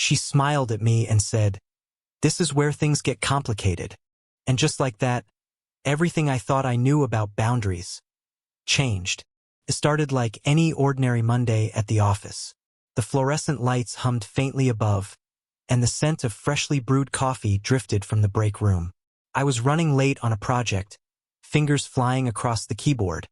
She smiled at me and said, "This is where things get complicated." And just like that, everything I thought I knew about boundaries changed. It started like any ordinary Monday at the office. The fluorescent lights hummed faintly above, and the scent of freshly brewed coffee drifted from the break room. I was running late on a project, fingers flying across the keyboard,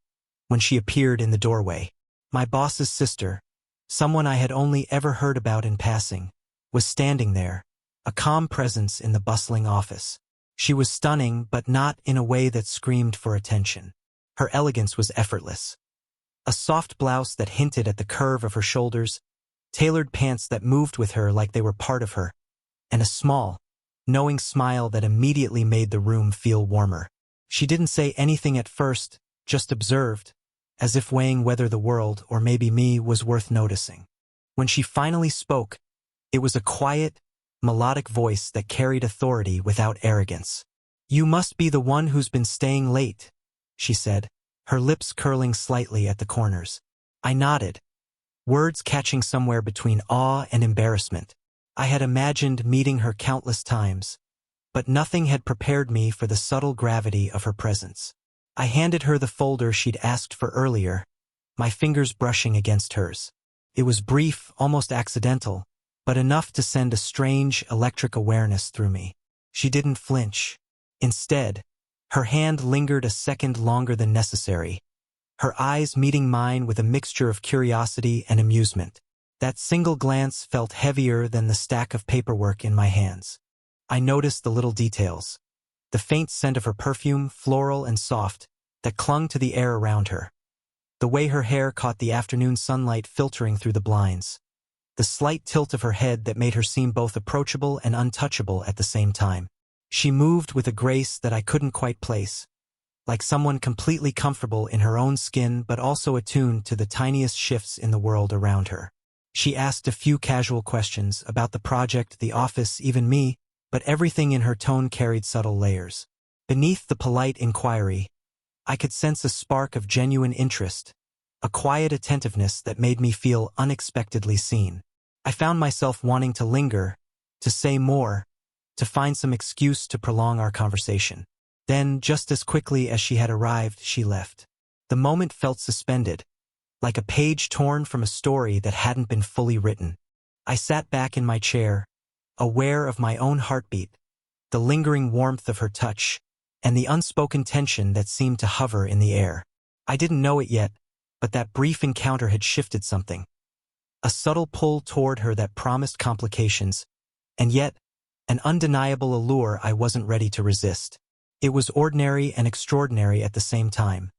when she appeared in the doorway. My boss's sister, someone I had only ever heard about in passing, was standing there, a calm presence in the bustling office. She was stunning, but not in a way that screamed for attention. Her elegance was effortless. A soft blouse that hinted at the curve of her shoulders, tailored pants that moved with her like they were part of her, and a small, knowing smile that immediately made the room feel warmer. She didn't say anything at first, just observed, as if weighing whether the world, or maybe me, was worth noticing. When she finally spoke, it was a quiet, melodic voice that carried authority without arrogance. "You must be the one who's been staying late," she said, her lips curling slightly at the corners. I nodded, words catching somewhere between awe and embarrassment. I had imagined meeting her countless times, but nothing had prepared me for the subtle gravity of her presence. I handed her the folder she'd asked for earlier, my fingers brushing against hers. It was brief, almost accidental, but enough to send a strange, electric awareness through me. She didn't flinch. Instead, her hand lingered a second longer than necessary, her eyes meeting mine with a mixture of curiosity and amusement. That single glance felt heavier than the stack of paperwork in my hands. I noticed the little details. The faint scent of her perfume, floral and soft, that clung to the air around her. The way her hair caught the afternoon sunlight filtering through the blinds. The slight tilt of her head that made her seem both approachable and untouchable at the same time. She moved with a grace that I couldn't quite place, like someone completely comfortable in her own skin but also attuned to the tiniest shifts in the world around her. She asked a few casual questions about the project, the office, even me, but everything in her tone carried subtle layers. Beneath the polite inquiry, I could sense a spark of genuine interest, a quiet attentiveness that made me feel unexpectedly seen. I found myself wanting to linger, to say more, to find some excuse to prolong our conversation. Then, just as quickly as she had arrived, she left. The moment felt suspended, like a page torn from a story that hadn't been fully written. I sat back in my chair, aware of my own heartbeat, the lingering warmth of her touch, and the unspoken tension that seemed to hover in the air. I didn't know it yet, but that brief encounter had shifted something. A subtle pull toward her that promised complications, and yet, an undeniable allure I wasn't ready to resist. It was ordinary and extraordinary at the same time.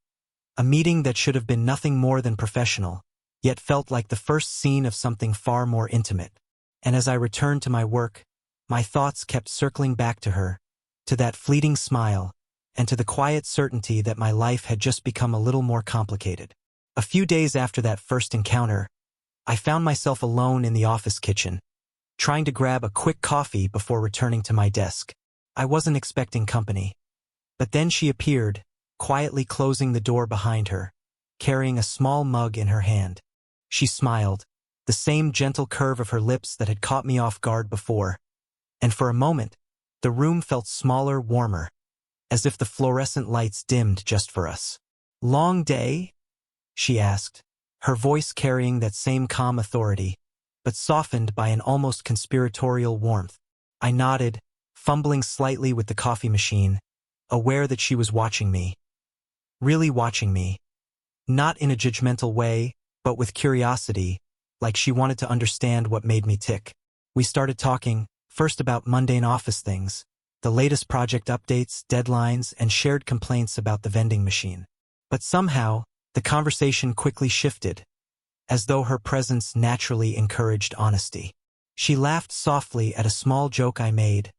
A meeting that should have been nothing more than professional, yet felt like the first scene of something far more intimate. And as I returned to my work, my thoughts kept circling back to her, to that fleeting smile, and to the quiet certainty that my life had just become a little more complicated. A few days after that first encounter, I found myself alone in the office kitchen, trying to grab a quick coffee before returning to my desk. I wasn't expecting company. But then she appeared, quietly closing the door behind her, carrying a small mug in her hand. She smiled, the same gentle curve of her lips that had caught me off guard before, and for a moment, the room felt smaller, warmer, as if the fluorescent lights dimmed just for us. "Long day?" she asked, her voice carrying that same calm authority, but softened by an almost conspiratorial warmth. I nodded, fumbling slightly with the coffee machine, aware that she was watching me. Really watching me. Not in a judgmental way, but with curiosity, like she wanted to understand what made me tick. We started talking, first about mundane office things, the latest project updates, deadlines, and shared complaints about the vending machine. But somehow, the conversation quickly shifted, as though her presence naturally encouraged honesty. She laughed softly at a small joke I made,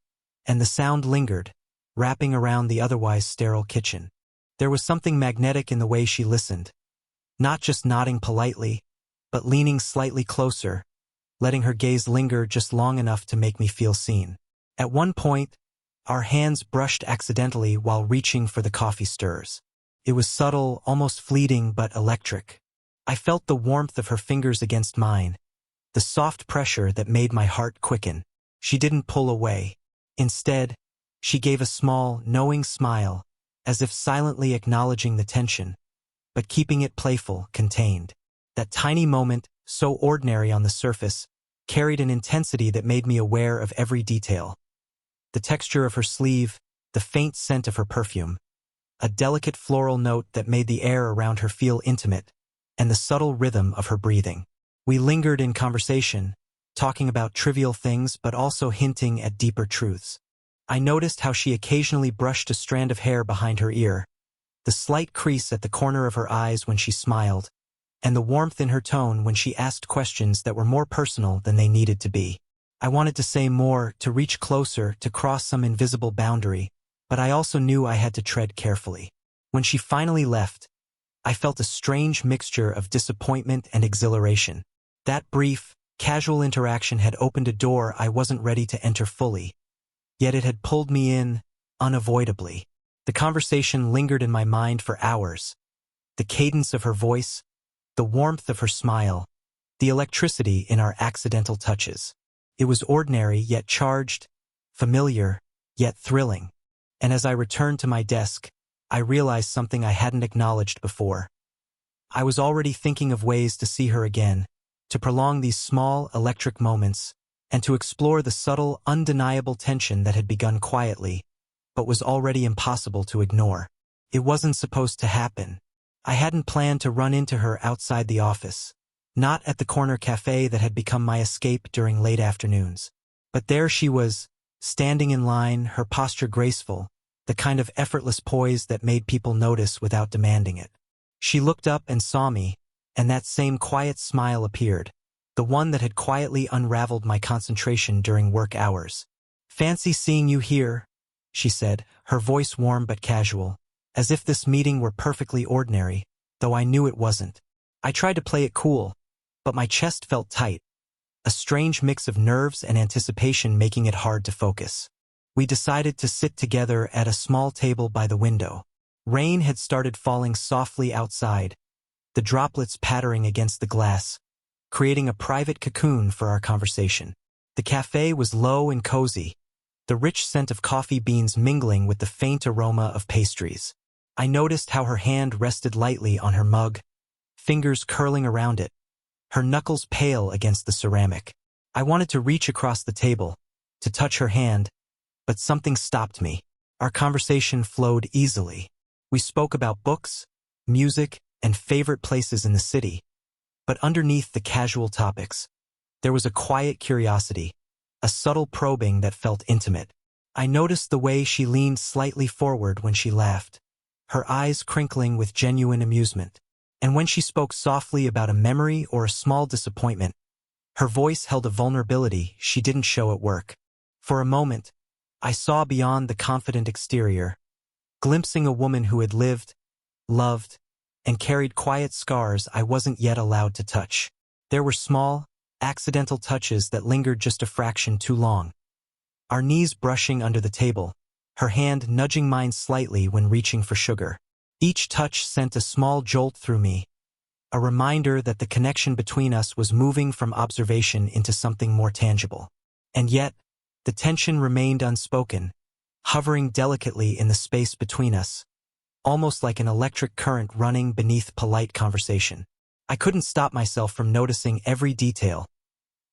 and the sound lingered, wrapping around the otherwise sterile kitchen. There was something magnetic in the way she listened, not just nodding politely, but leaning slightly closer, letting her gaze linger just long enough to make me feel seen. At one point, our hands brushed accidentally while reaching for the coffee stirrers. It was subtle, almost fleeting, but electric. I felt the warmth of her fingers against mine, the soft pressure that made my heart quicken. She didn't pull away. Instead, she gave a small, knowing smile, as if silently acknowledging the tension, but keeping it playful, contained. That tiny moment, so ordinary on the surface, carried an intensity that made me aware of every detail. The texture of her sleeve, the faint scent of her perfume, a delicate floral note that made the air around her feel intimate, and the subtle rhythm of her breathing. We lingered in conversation, talking about trivial things but also hinting at deeper truths. I noticed how she occasionally brushed a strand of hair behind her ear, the slight crease at the corner of her eyes when she smiled, and the warmth in her tone when she asked questions that were more personal than they needed to be. I wanted to say more, to reach closer, to cross some invisible boundary, but I also knew I had to tread carefully. When she finally left, I felt a strange mixture of disappointment and exhilaration. That brief, casual interaction had opened a door I wasn't ready to enter fully, yet it had pulled me in, unavoidably. The conversation lingered in my mind for hours. The cadence of her voice, the warmth of her smile, the electricity in our accidental touches. It was ordinary yet charged, familiar yet thrilling. And as I returned to my desk, I realized something I hadn't acknowledged before. I was already thinking of ways to see her again, to prolong these small, electric moments, and to explore the subtle, undeniable tension that had begun quietly, but was already impossible to ignore. It wasn't supposed to happen. I hadn't planned to run into her outside the office, not at the corner cafe that had become my escape during late afternoons. But there she was, standing in line, her posture graceful, the kind of effortless poise that made people notice without demanding it. She looked up and saw me, and that same quiet smile appeared, the one that had quietly unraveled my concentration during work hours. "Fancy seeing you here," she said, her voice warm but casual, as if this meeting were perfectly ordinary, though I knew it wasn't. I tried to play it cool, but my chest felt tight, a strange mix of nerves and anticipation making it hard to focus. We decided to sit together at a small table by the window. Rain had started falling softly outside, the droplets pattering against the glass, creating a private cocoon for our conversation. The cafe was low and cozy, the rich scent of coffee beans mingling with the faint aroma of pastries. I noticed how her hand rested lightly on her mug, fingers curling around it, her knuckles pale against the ceramic. I wanted to reach across the table, to touch her hand, but something stopped me. Our conversation flowed easily. We spoke about books, music, and favorite places in the city. But underneath the casual topics, there was a quiet curiosity, a subtle probing that felt intimate. I noticed the way she leaned slightly forward when she laughed, her eyes crinkling with genuine amusement. And when she spoke softly about a memory or a small disappointment, her voice held a vulnerability she didn't show at work. For a moment, I saw beyond the confident exterior, glimpsing a woman who had lived, loved, and carried quiet scars I wasn't yet allowed to touch. There were small, accidental touches that lingered just a fraction too long. Our knees brushing under the table, her hand nudging mine slightly when reaching for sugar. Each touch sent a small jolt through me, a reminder that the connection between us was moving from observation into something more tangible. And yet, the tension remained unspoken, hovering delicately in the space between us, almost like an electric current running beneath polite conversation. I couldn't stop myself from noticing every detail.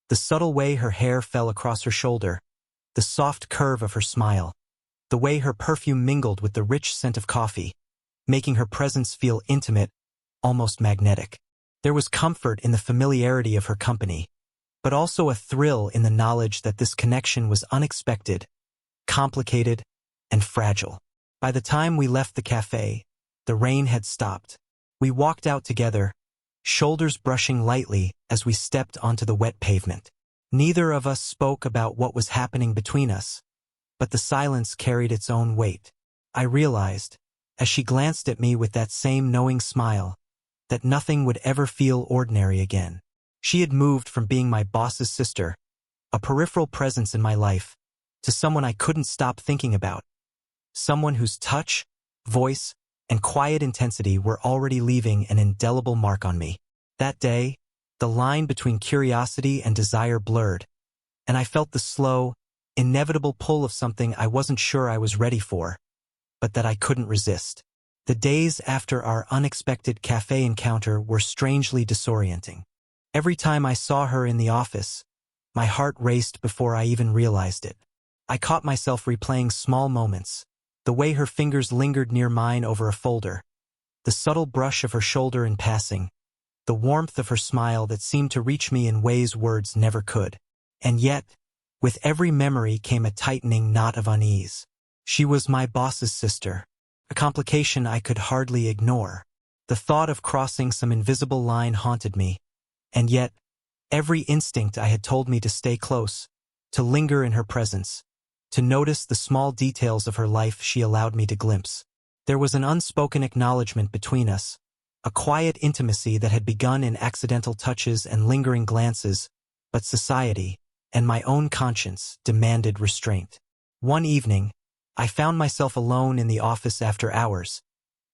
The subtle way her hair fell across her shoulder, the soft curve of her smile, the way her perfume mingled with the rich scent of coffee, making her presence feel intimate, almost magnetic. There was comfort in the familiarity of her company, but also a thrill in the knowledge that this connection was unexpected, complicated, and fragile. By the time we left the cafe, the rain had stopped. We walked out together, shoulders brushing lightly as we stepped onto the wet pavement. Neither of us spoke about what was happening between us, but the silence carried its own weight. I realized, as she glanced at me with that same knowing smile, that nothing would ever feel ordinary again. She had moved from being my boss's sister, a peripheral presence in my life, to someone I couldn't stop thinking about. Someone whose touch, voice, and quiet intensity were already leaving an indelible mark on me. That day, The line between curiosity and desire blurred, and I felt the slow, inevitable pull of something I wasn't sure I was ready for, but that I couldn't resist. The days after our unexpected cafe encounter were strangely disorienting. Every time I saw her in the office, my heart raced before I even realized it. I caught myself replaying small moments, the way her fingers lingered near mine over a folder, the subtle brush of her shoulder in passing, the warmth of her smile that seemed to reach me in ways words never could. And yet, with every memory came a tightening knot of unease. She was my boss's sister, a complication I could hardly ignore. The thought of crossing some invisible line haunted me, and yet, every instinct I had told me to stay close, to linger in her presence, to notice the small details of her life she allowed me to glimpse. There was an unspoken acknowledgement between us, a quiet intimacy that had begun in accidental touches and lingering glances, but society, and my own conscience, demanded restraint. One evening, I found myself alone in the office after hours,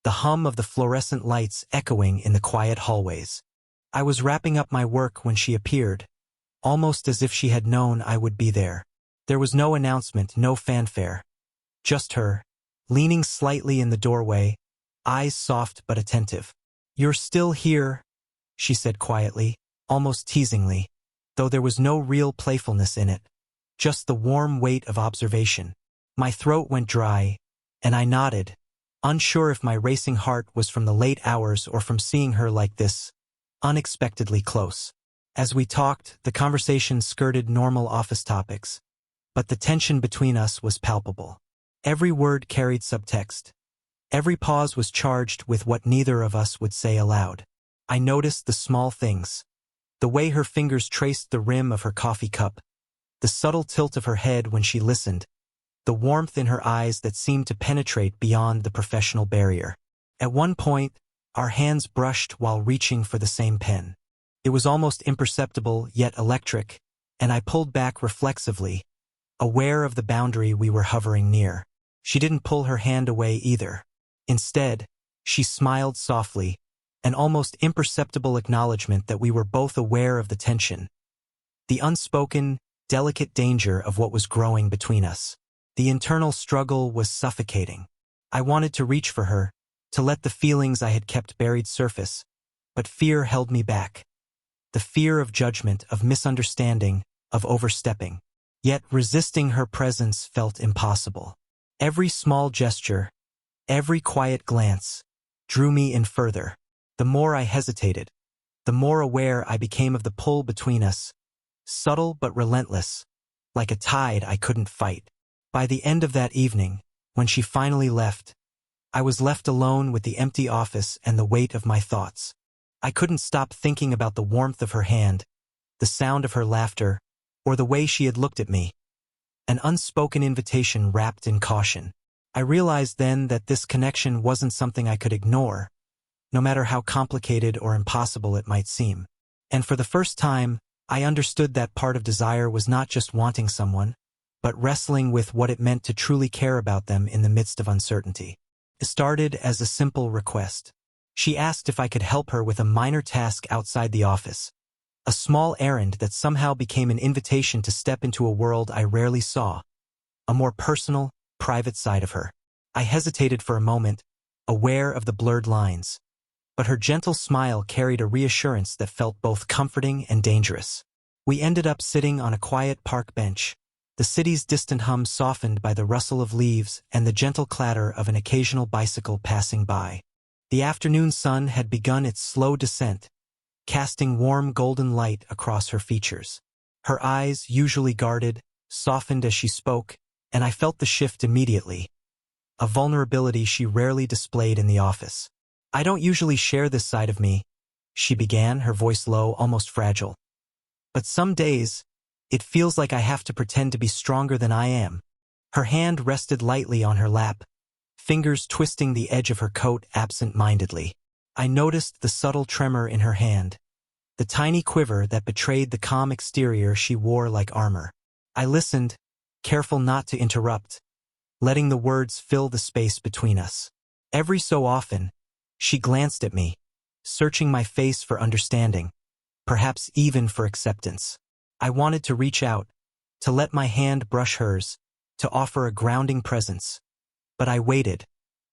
the hum of the fluorescent lights echoing in the quiet hallways. I was wrapping up my work when she appeared, almost as if she had known I would be there. There was no announcement, no fanfare. Just her, leaning slightly in the doorway, eyes soft but attentive. "You're still here," she said quietly, almost teasingly, though there was no real playfulness in it, just the warm weight of observation. My throat went dry, and I nodded, unsure if my racing heart was from the late hours or from seeing her like this, unexpectedly close. As we talked, the conversation skirted normal office topics, but the tension between us was palpable. Every word carried subtext. Every pause was charged with what neither of us would say aloud. I noticed the small things, the way her fingers traced the rim of her coffee cup, the subtle tilt of her head when she listened, the warmth in her eyes that seemed to penetrate beyond the professional barrier. At one point, our hands brushed while reaching for the same pen. It was almost imperceptible, yet electric, and I pulled back reflexively, aware of the boundary we were hovering near. She didn't pull her hand away either. Instead, she smiled softly, an almost imperceptible acknowledgement that we were both aware of the tension, the unspoken, delicate danger of what was growing between us. The internal struggle was suffocating. I wanted to reach for her, to let the feelings I had kept buried surface, but fear held me back. The fear of judgment, of misunderstanding, of overstepping. Yet resisting her presence felt impossible. Every small gesture, every quiet glance, drew me in further. The more I hesitated, the more aware I became of the pull between us, subtle but relentless, like a tide I couldn't fight. By the end of that evening, when she finally left, I was left alone with the empty office and the weight of my thoughts. I couldn't stop thinking about the warmth of her hand, the sound of her laughter, or the way she had looked at me. An unspoken invitation wrapped in caution. I realized then that this connection wasn't something I could ignore, no matter how complicated or impossible it might seem. And for the first time, I understood that part of desire was not just wanting someone, but wrestling with what it meant to truly care about them in the midst of uncertainty. It started as a simple request. She asked if I could help her with a minor task outside the office, a small errand that somehow became an invitation to step into a world I rarely saw, a more personal, private side of her. I hesitated for a moment, aware of the blurred lines, but her gentle smile carried a reassurance that felt both comforting and dangerous. We ended up sitting on a quiet park bench, the city's distant hum softened by the rustle of leaves and the gentle clatter of an occasional bicycle passing by. The afternoon sun had begun its slow descent, casting warm golden light across her features. Her eyes, usually guarded, softened as she spoke, and I felt the shift immediately, a vulnerability she rarely displayed in the office. "I don't usually share this side of me," she began, her voice low, almost fragile. "But some days, it feels like I have to pretend to be stronger than I am." Her hand rested lightly on her lap, fingers twisting the edge of her coat absent-mindedly. I noticed the subtle tremor in her hand, the tiny quiver that betrayed the calm exterior she wore like armor. I listened, careful not to interrupt, letting the words fill the space between us. Every so often, she glanced at me, searching my face for understanding, perhaps even for acceptance. I wanted to reach out, to let my hand brush hers, to offer a grounding presence. But I waited,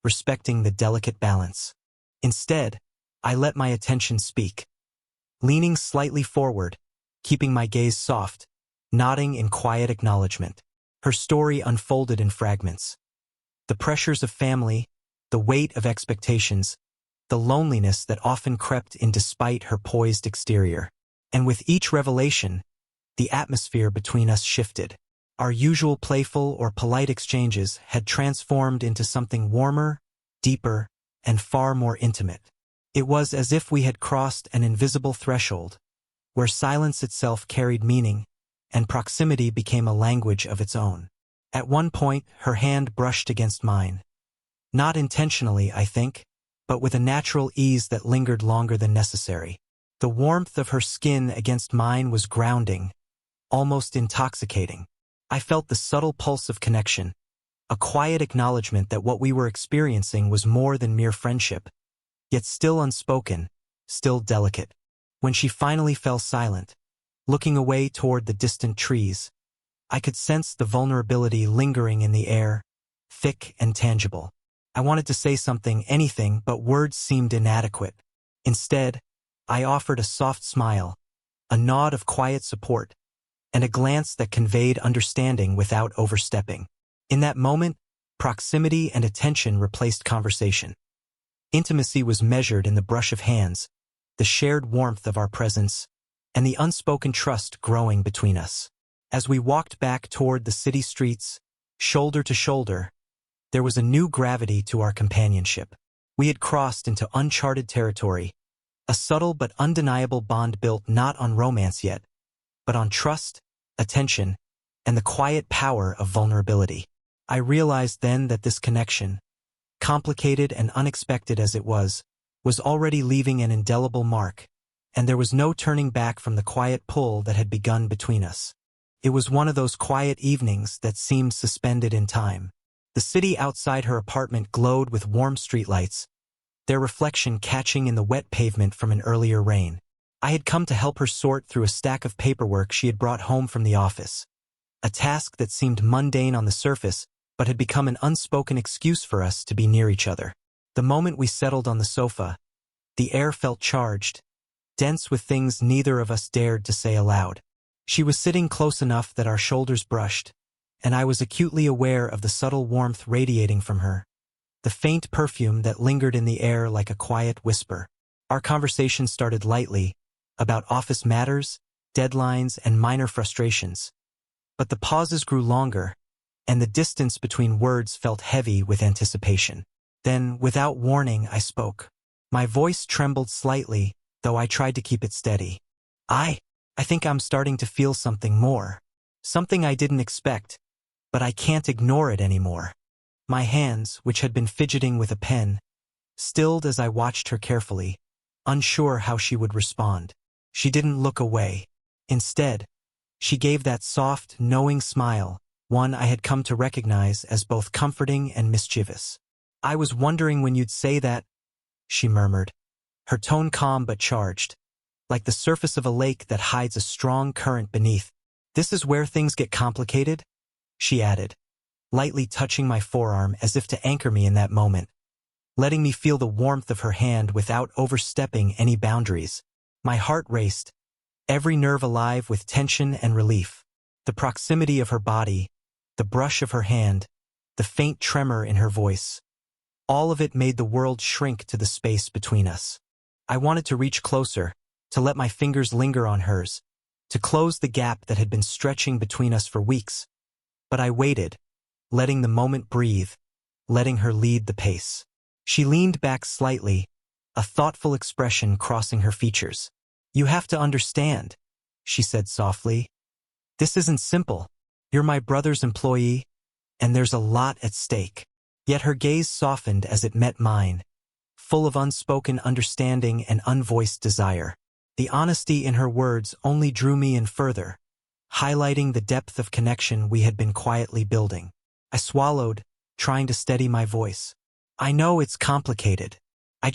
respecting the delicate balance. Instead, I let my attention speak. Leaning slightly forward, keeping my gaze soft, nodding in quiet acknowledgement. Her story unfolded in fragments. The pressures of family, the weight of expectations, the loneliness that often crept in despite her poised exterior. And with each revelation, the atmosphere between us shifted. Our usual playful or polite exchanges had transformed into something warmer, deeper, and far more intimate. It was as if we had crossed an invisible threshold, where silence itself carried meaning, and proximity became a language of its own. At one point, her hand brushed against mine. Not intentionally, I think, but with a natural ease that lingered longer than necessary. The warmth of her skin against mine was grounding, almost intoxicating. I felt the subtle pulse of connection, a quiet acknowledgement that what we were experiencing was more than mere friendship, yet still unspoken, still delicate. When she finally fell silent, looking away toward the distant trees, I could sense the vulnerability lingering in the air, thick and tangible. I wanted to say something, anything, but words seemed inadequate. Instead, I offered a soft smile, a nod of quiet support, and a glance that conveyed understanding without overstepping. In that moment, proximity and attention replaced conversation. Intimacy was measured in the brush of hands, the shared warmth of our presence, and the unspoken trust growing between us. As we walked back toward the city streets, shoulder to shoulder, there was a new gravity to our companionship. We had crossed into uncharted territory, a subtle but undeniable bond built not on romance yet, but on trust, attention, and the quiet power of vulnerability. I realized then that this connection, complicated and unexpected as it was already leaving an indelible mark, and there was no turning back from the quiet pull that had begun between us. It was one of those quiet evenings that seemed suspended in time. The city outside her apartment glowed with warm streetlights, their reflection catching in the wet pavement from an earlier rain. I had come to help her sort through a stack of paperwork she had brought home from the office, a task that seemed mundane on the surface but had become an unspoken excuse for us to be near each other. The moment we settled on the sofa, the air felt charged, dense with things neither of us dared to say aloud. She was sitting close enough that our shoulders brushed, and I was acutely aware of the subtle warmth radiating from her, the faint perfume that lingered in the air like a quiet whisper. Our conversation started lightly, about office matters, deadlines, and minor frustrations. But the pauses grew longer, and the distance between words felt heavy with anticipation. Then, without warning, I spoke. My voice trembled slightly, though I tried to keep it steady. I think I'm starting to feel something more. Something I didn't expect, but I can't ignore it anymore. My hands, which had been fidgeting with a pen, stilled as I watched her carefully, unsure how she would respond. She didn't look away. Instead, she gave that soft, knowing smile, one I had come to recognize as both comforting and mischievous. "I was wondering when you'd say that," she murmured, her tone calm but charged, like the surface of a lake that hides a strong current beneath. "This is where things get complicated," she added, lightly touching my forearm as if to anchor me in that moment, letting me feel the warmth of her hand without overstepping any boundaries. My heart raced, every nerve alive with tension and relief. The proximity of her body, the brush of her hand, the faint tremor in her voice, all of it made the world shrink to the space between us. I wanted to reach closer, to let my fingers linger on hers, to close the gap that had been stretching between us for weeks. But I waited, letting the moment breathe, letting her lead the pace. She leaned back slightly, a thoughtful expression crossing her features. "You have to understand," she said softly. "This isn't simple. You're my brother's employee, and there's a lot at stake." Yet her gaze softened as it met mine, full of unspoken understanding and unvoiced desire. The honesty in her words only drew me in further, highlighting the depth of connection we had been quietly building. I swallowed, trying to steady my voice. "I know it's complicated. I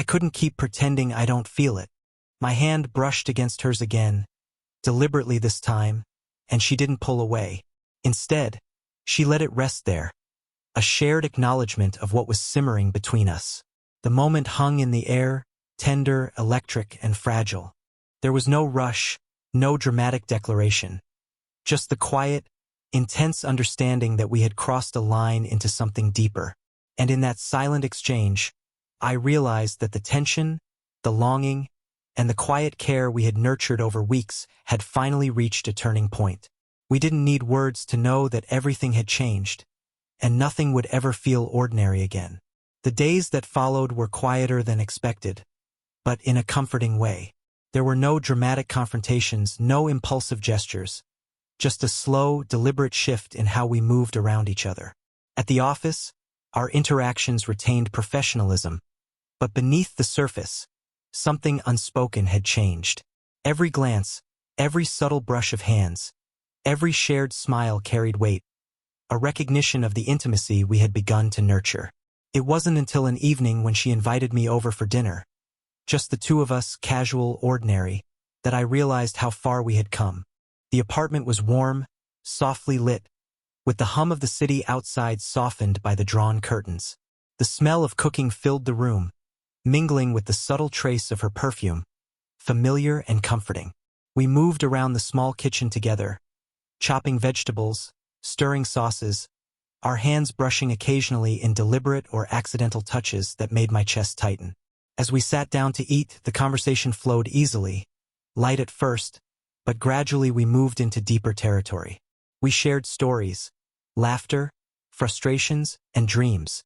couldn't keep pretending I don't feel it." My hand brushed against hers again, deliberately this time, and she didn't pull away. Instead, she let it rest there, a shared acknowledgement of what was simmering between us. The moment hung in the air, tender, electric, and fragile. There was no rush, no dramatic declaration. Just the quiet, intense understanding that we had crossed a line into something deeper. And in that silent exchange, I realized that the tension, the longing, and the quiet care we had nurtured over weeks had finally reached a turning point. We didn't need words to know that everything had changed, and nothing would ever feel ordinary again. The days that followed were quieter than expected, but in a comforting way. There were no dramatic confrontations, no impulsive gestures, just a slow, deliberate shift in how we moved around each other. At the office, our interactions retained professionalism, but beneath the surface, something unspoken had changed. Every glance, every subtle brush of hands, every shared smile carried weight, a recognition of the intimacy we had begun to nurture. It wasn't until an evening when she invited me over for dinner, just the two of us, casual, ordinary, that I realized how far we had come. The apartment was warm, softly lit, with the hum of the city outside softened by the drawn curtains. The smell of cooking filled the room, mingling with the subtle trace of her perfume, familiar and comforting. We moved around the small kitchen together, chopping vegetables, stirring sauces, our hands brushing occasionally in deliberate or accidental touches that made my chest tighten. As we sat down to eat, the conversation flowed easily, light at first, but gradually we moved into deeper territory. We shared stories, laughter, frustrations, and dreams.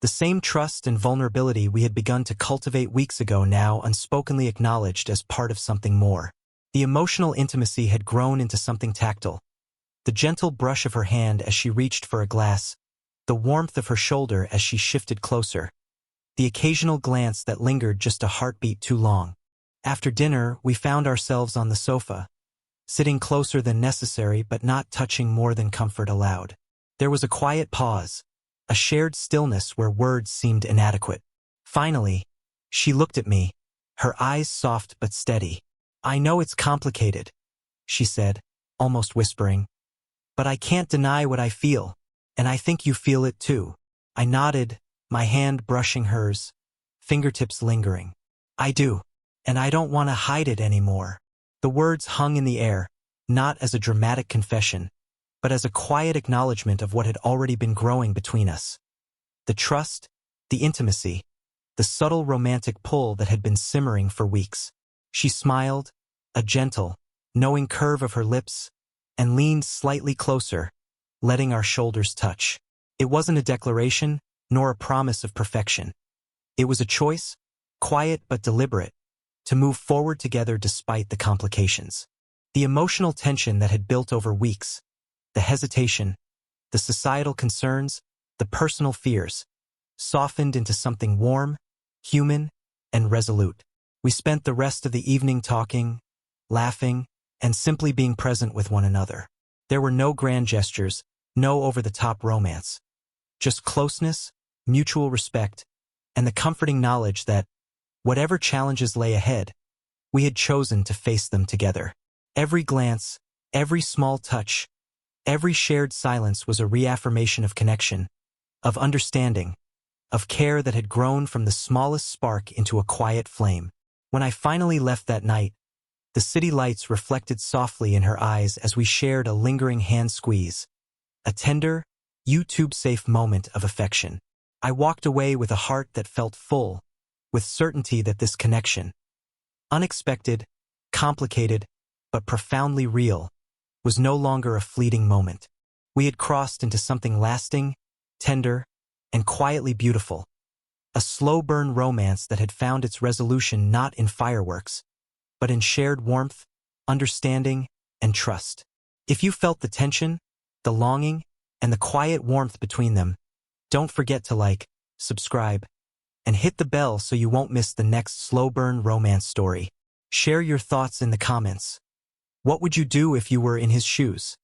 The same trust and vulnerability we had begun to cultivate weeks ago now unspokenly acknowledged as part of something more. The emotional intimacy had grown into something tactile. The gentle brush of her hand as she reached for a glass, the warmth of her shoulder as she shifted closer, the occasional glance that lingered just a heartbeat too long. After dinner, we found ourselves on the sofa, sitting closer than necessary but not touching more than comfort allowed. There was a quiet pause, a shared stillness where words seemed inadequate. Finally, she looked at me, her eyes soft but steady. "I know it's complicated," she said, almost whispering, "but I can't deny what I feel, and I think you feel it too." I nodded, my hand brushing hers, fingertips lingering. "I do, and I don't want to hide it anymore." The words hung in the air, not as a dramatic confession, but as a quiet acknowledgement of what had already been growing between us. The trust, the intimacy, the subtle romantic pull that had been simmering for weeks. She smiled, a gentle, knowing curve of her lips, and leaned slightly closer, letting our shoulders touch. It wasn't a declaration, nor a promise of perfection. It was a choice, quiet but deliberate, to move forward together despite the complications. The emotional tension that had built over weeks, the hesitation, the societal concerns, the personal fears, softened into something warm, human, and resolute. We spent the rest of the evening talking, laughing, and simply being present with one another. There were no grand gestures, no over-the-top romance. Just closeness, mutual respect, and the comforting knowledge that, whatever challenges lay ahead, we had chosen to face them together. Every glance, every small touch, every shared silence was a reaffirmation of connection, of understanding, of care that had grown from the smallest spark into a quiet flame. When I finally left that night, the city lights reflected softly in her eyes as we shared a lingering hand squeeze, a tender, YouTube-safe moment of affection. I walked away with a heart that felt full, with certainty that this connection, unexpected, complicated, but profoundly real, was no longer a fleeting moment. We had crossed into something lasting, tender, and quietly beautiful, a slow-burn romance that had found its resolution not in fireworks, but in shared warmth, understanding, and trust. If you felt the tension, the longing, and the quiet warmth between them, don't forget to like, subscribe, and hit the bell so you won't miss the next slow-burn romance story. Share your thoughts in the comments. What would you do if you were in his shoes?